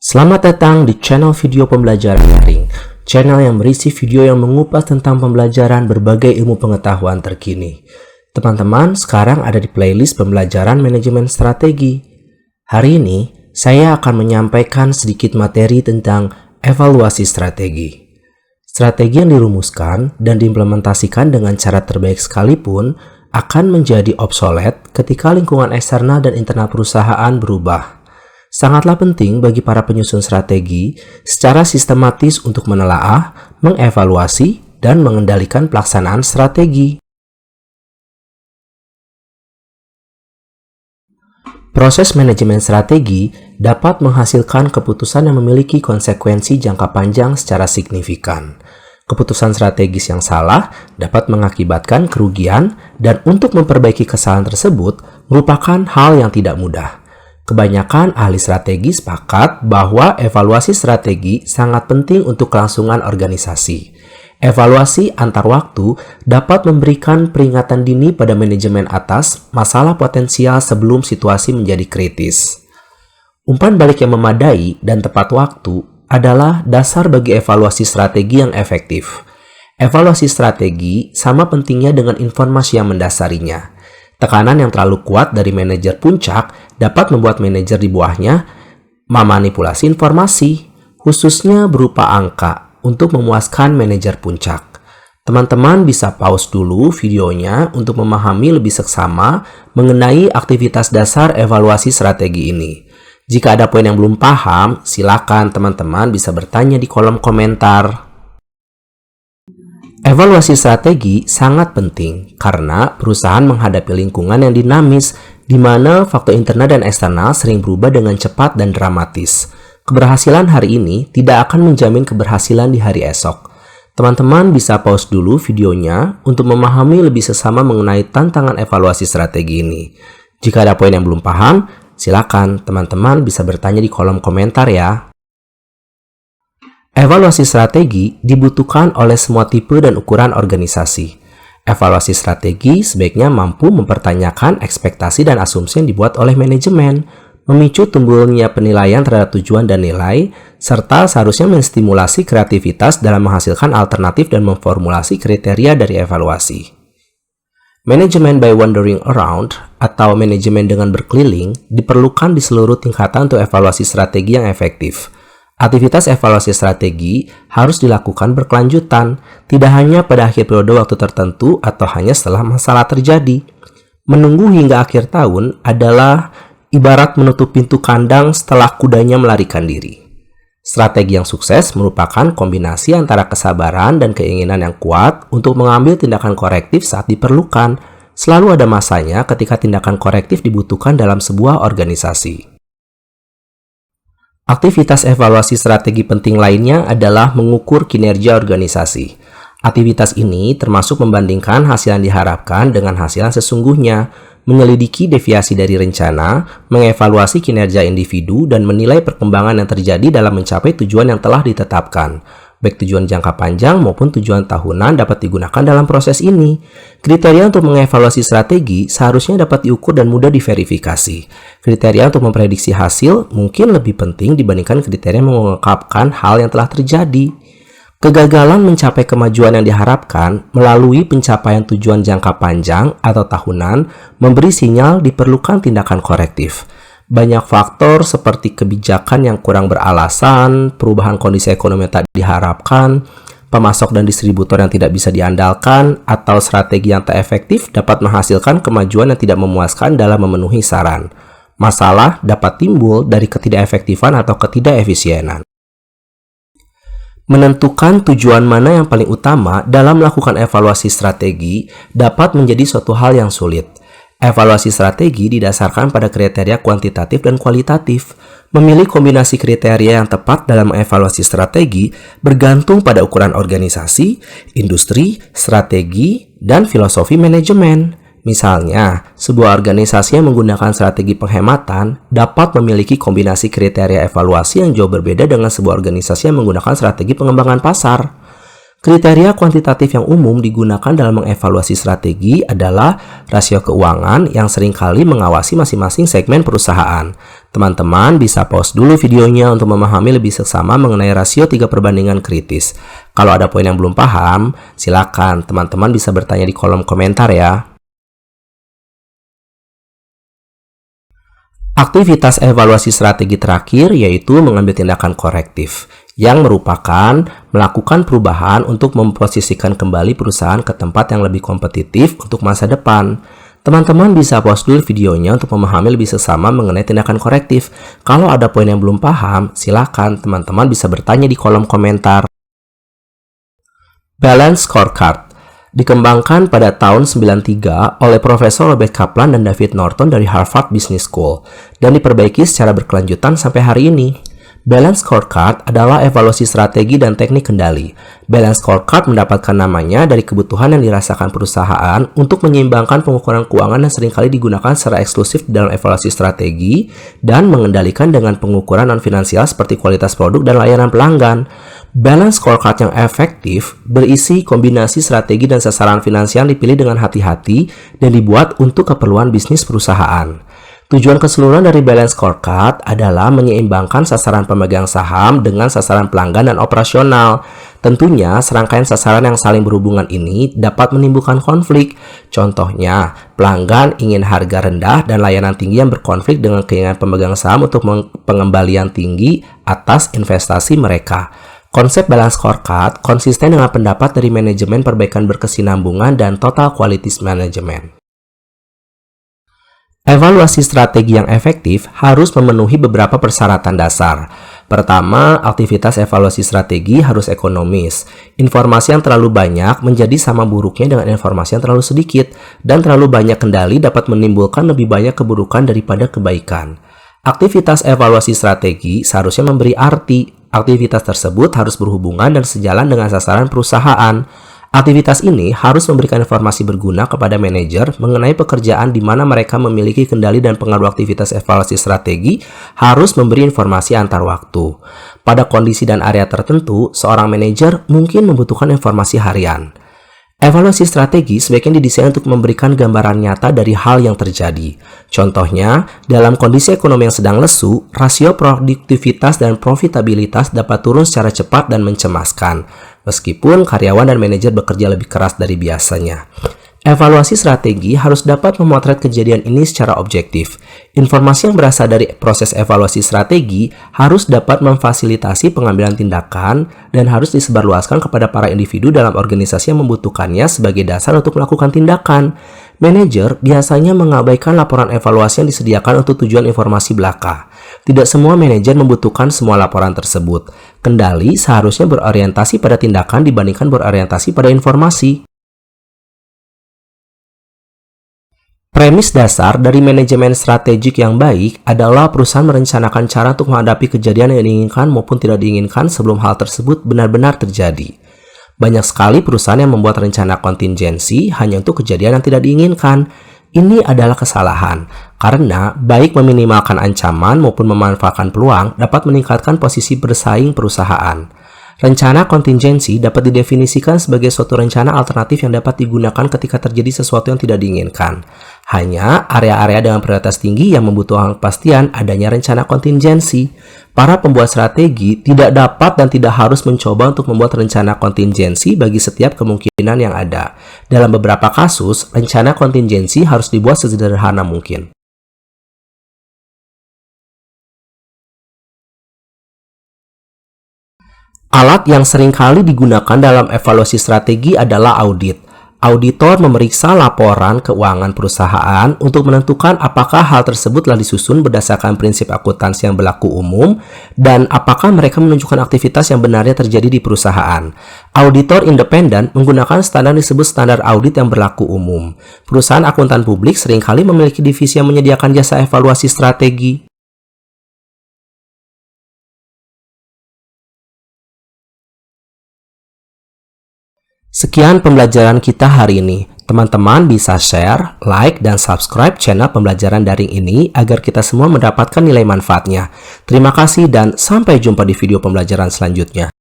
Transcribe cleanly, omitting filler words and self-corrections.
Selamat datang di channel video pembelajaran daring, channel yang berisi video yang mengupas tentang pembelajaran berbagai ilmu pengetahuan terkini. Teman-teman, sekarang ada di playlist pembelajaran manajemen strategi. Hari ini, saya akan menyampaikan sedikit materi tentang evaluasi strategi. Strategi yang dirumuskan dan diimplementasikan dengan cara terbaik sekalipun akan menjadi obsolet ketika lingkungan eksternal dan internal perusahaan berubah. Sangatlah penting bagi para penyusun strategi secara sistematis untuk menelaah, mengevaluasi, dan mengendalikan pelaksanaan strategi. Proses manajemen strategi dapat menghasilkan keputusan yang memiliki konsekuensi jangka panjang secara signifikan. Keputusan strategis yang salah dapat mengakibatkan kerugian, dan untuk memperbaiki kesalahan tersebut merupakan hal yang tidak mudah. Kebanyakan ahli strategi sepakat bahwa evaluasi strategi sangat penting untuk kelangsungan organisasi. Evaluasi antar waktu dapat memberikan peringatan dini pada manajemen atas masalah potensial sebelum situasi menjadi kritis. Umpan balik yang memadai dan tepat waktu adalah dasar bagi evaluasi strategi yang efektif. Evaluasi strategi sama pentingnya dengan informasi yang mendasarinya. Tekanan yang terlalu kuat dari manajer puncak dapat membuat manajer di bawahnya memanipulasi informasi, khususnya berupa angka, untuk memuaskan manajer puncak. Teman-teman bisa pause dulu videonya untuk memahami lebih seksama mengenai aktivitas dasar evaluasi strategi ini. Jika ada poin yang belum paham, silakan teman-teman bisa bertanya di kolom komentar. Evaluasi strategi sangat penting karena perusahaan menghadapi lingkungan yang dinamis di mana faktor internal dan eksternal sering berubah dengan cepat dan dramatis. Keberhasilan hari ini tidak akan menjamin keberhasilan di hari esok. Teman-teman bisa pause dulu videonya untuk memahami lebih seksama mengenai tantangan evaluasi strategi ini. Jika ada poin yang belum paham, silakan teman-teman bisa bertanya di kolom komentar ya. Evaluasi strategi dibutuhkan oleh semua tipe dan ukuran organisasi. Evaluasi strategi sebaiknya mampu mempertanyakan ekspektasi dan asumsi yang dibuat oleh manajemen, memicu tumbuhnya penilaian terhadap tujuan dan nilai, serta seharusnya menstimulasi kreativitas dalam menghasilkan alternatif dan memformulasi kriteria dari evaluasi. Manajemen by wandering around atau manajemen dengan berkeliling diperlukan di seluruh tingkatan untuk evaluasi strategi yang efektif. Aktivitas evaluasi strategi harus dilakukan berkelanjutan, tidak hanya pada akhir periode waktu tertentu atau hanya setelah masalah terjadi. Menunggu hingga akhir tahun adalah ibarat menutup pintu kandang setelah kudanya melarikan diri. Strategi yang sukses merupakan kombinasi antara kesabaran dan keinginan yang kuat untuk mengambil tindakan korektif saat diperlukan. Selalu ada masanya ketika tindakan korektif dibutuhkan dalam sebuah organisasi. Aktivitas evaluasi strategi penting lainnya adalah mengukur kinerja organisasi. Aktivitas ini termasuk membandingkan hasil yang diharapkan dengan hasil yang sesungguhnya, menyelidiki deviasi dari rencana, mengevaluasi kinerja individu, dan menilai perkembangan yang terjadi dalam mencapai tujuan yang telah ditetapkan. Baik tujuan jangka panjang maupun tujuan tahunan dapat digunakan dalam proses ini. Kriteria untuk mengevaluasi strategi seharusnya dapat diukur dan mudah diverifikasi. Kriteria untuk memprediksi hasil mungkin lebih penting dibandingkan kriteria mengungkapkan hal yang telah terjadi. Kegagalan mencapai kemajuan yang diharapkan melalui pencapaian tujuan jangka panjang atau tahunan memberi sinyal diperlukan tindakan korektif. Banyak faktor seperti kebijakan yang kurang beralasan, perubahan kondisi ekonomi yang tak diharapkan, pemasok dan distributor yang tidak bisa diandalkan, atau strategi yang tak efektif dapat menghasilkan kemajuan yang tidak memuaskan dalam memenuhi saran. Masalah dapat timbul dari ketidakefektifan atau ketidakefisienan. Menentukan tujuan mana yang paling utama dalam melakukan evaluasi strategi dapat menjadi suatu hal yang sulit. Evaluasi strategi didasarkan pada kriteria kuantitatif dan kualitatif. Memilih kombinasi kriteria yang tepat dalam evaluasi strategi bergantung pada ukuran organisasi, industri, strategi, dan filosofi manajemen. Misalnya, sebuah organisasi yang menggunakan strategi penghematan dapat memiliki kombinasi kriteria evaluasi yang jauh berbeda dengan sebuah organisasi yang menggunakan strategi pengembangan pasar. Kriteria kuantitatif yang umum digunakan dalam mengevaluasi strategi adalah rasio keuangan yang seringkali mengawasi masing-masing segmen perusahaan, Teman-teman bisa pause dulu videonya untuk memahami lebih seksama mengenai rasio 3/1 kritis. Kalau ada poin yang belum paham, silakan teman-teman bisa bertanya di kolom komentar ya. Aktivitas evaluasi strategi terakhir yaitu mengambil tindakan korektif, yang merupakan melakukan perubahan untuk memposisikan kembali perusahaan ke tempat yang lebih kompetitif untuk masa depan. Teman-teman bisa pause dulu videonya untuk memahami lebih seksama mengenai tindakan korektif. Kalau ada poin yang belum paham, silakan teman-teman bisa bertanya di kolom komentar. Balance Scorecard dikembangkan pada tahun 1993 oleh Profesor Robert Kaplan dan David Norton dari Harvard Business School dan diperbaiki secara berkelanjutan sampai hari ini. Balance Scorecard adalah evaluasi strategi dan teknik kendali. Balance Scorecard mendapatkan namanya dari kebutuhan yang dirasakan perusahaan untuk menyeimbangkan pengukuran keuangan yang seringkali digunakan secara eksklusif dalam evaluasi strategi dan mengendalikan dengan pengukuran non-finansial seperti kualitas produk dan layanan pelanggan. Balance Scorecard yang efektif berisi kombinasi strategi dan sasaran finansial dipilih dengan hati-hati dan dibuat untuk keperluan bisnis perusahaan. Tujuan keseluruhan dari Balance Scorecard adalah menyeimbangkan sasaran pemegang saham dengan sasaran pelanggan dan operasional. Tentunya, serangkaian sasaran yang saling berhubungan ini dapat menimbulkan konflik. Contohnya, pelanggan ingin harga rendah dan layanan tinggi yang berkonflik dengan keinginan pemegang saham untuk pengembalian tinggi atas investasi mereka. Konsep Balance Scorecard konsisten dengan pendapat dari manajemen perbaikan berkesinambungan dan Total Quality Management. Evaluasi strategi yang efektif harus memenuhi beberapa persyaratan dasar. Pertama, aktivitas evaluasi strategi harus ekonomis. Informasi yang terlalu banyak menjadi sama buruknya dengan informasi yang terlalu sedikit, dan terlalu banyak kendali dapat menimbulkan lebih banyak keburukan daripada kebaikan. Aktivitas evaluasi strategi seharusnya memberi arti. Aktivitas tersebut harus berhubungan dan sejalan dengan sasaran perusahaan. Aktivitas ini harus memberikan informasi berguna kepada manajer mengenai pekerjaan di mana mereka memiliki kendali dan pengaruh. Aktivitas evaluasi strategi harus memberi informasi antar waktu. Pada kondisi dan area tertentu, seorang manajer mungkin membutuhkan informasi harian. Evaluasi strategi sebaiknya didesain untuk memberikan gambaran nyata dari hal yang terjadi. Contohnya, dalam kondisi ekonomi yang sedang lesu, rasio produktivitas dan profitabilitas dapat turun secara cepat dan mencemaskan, meskipun karyawan dan manajer bekerja lebih keras dari biasanya. Evaluasi strategi harus dapat memotret kejadian ini secara objektif. Informasi yang berasal dari proses evaluasi strategi harus dapat memfasilitasi pengambilan tindakan dan harus disebarluaskan kepada para individu dalam organisasi yang membutuhkannya sebagai dasar untuk melakukan tindakan. Manajer biasanya mengabaikan laporan evaluasi yang disediakan untuk tujuan informasi belaka. Tidak semua manajer membutuhkan semua laporan tersebut. Kendali seharusnya berorientasi pada tindakan dibandingkan berorientasi pada informasi. Premis dasar dari manajemen strategik yang baik adalah perusahaan merencanakan cara untuk menghadapi kejadian yang diinginkan maupun tidak diinginkan sebelum hal tersebut benar-benar terjadi. Banyak sekali perusahaan yang membuat rencana kontingensi hanya untuk kejadian yang tidak diinginkan. Ini adalah kesalahan, karena baik meminimalkan ancaman maupun memanfaatkan peluang dapat meningkatkan posisi bersaing perusahaan. Rencana kontingensi dapat didefinisikan sebagai suatu rencana alternatif yang dapat digunakan ketika terjadi sesuatu yang tidak diinginkan. Hanya area-area dengan prioritas tinggi yang membutuhkan kepastian adanya rencana kontingensi. Para pembuat strategi tidak dapat dan tidak harus mencoba untuk membuat rencana kontingensi bagi setiap kemungkinan yang ada. Dalam beberapa kasus, rencana kontingensi harus dibuat sesederhana mungkin. Alat yang seringkali digunakan dalam evaluasi strategi adalah audit. Auditor memeriksa laporan keuangan perusahaan untuk menentukan apakah hal tersebut telah disusun berdasarkan prinsip akuntansi yang berlaku umum dan apakah mereka menunjukkan aktivitas yang benarnya terjadi di perusahaan. Auditor independen menggunakan standar disebut standar audit yang berlaku umum. Perusahaan akuntan publik seringkali memiliki divisi yang menyediakan jasa evaluasi strategi. Sekian pembelajaran kita hari ini. Teman-teman bisa share, like, dan subscribe channel pembelajaran daring ini agar kita semua mendapatkan nilai manfaatnya. Terima kasih dan sampai jumpa di video pembelajaran selanjutnya.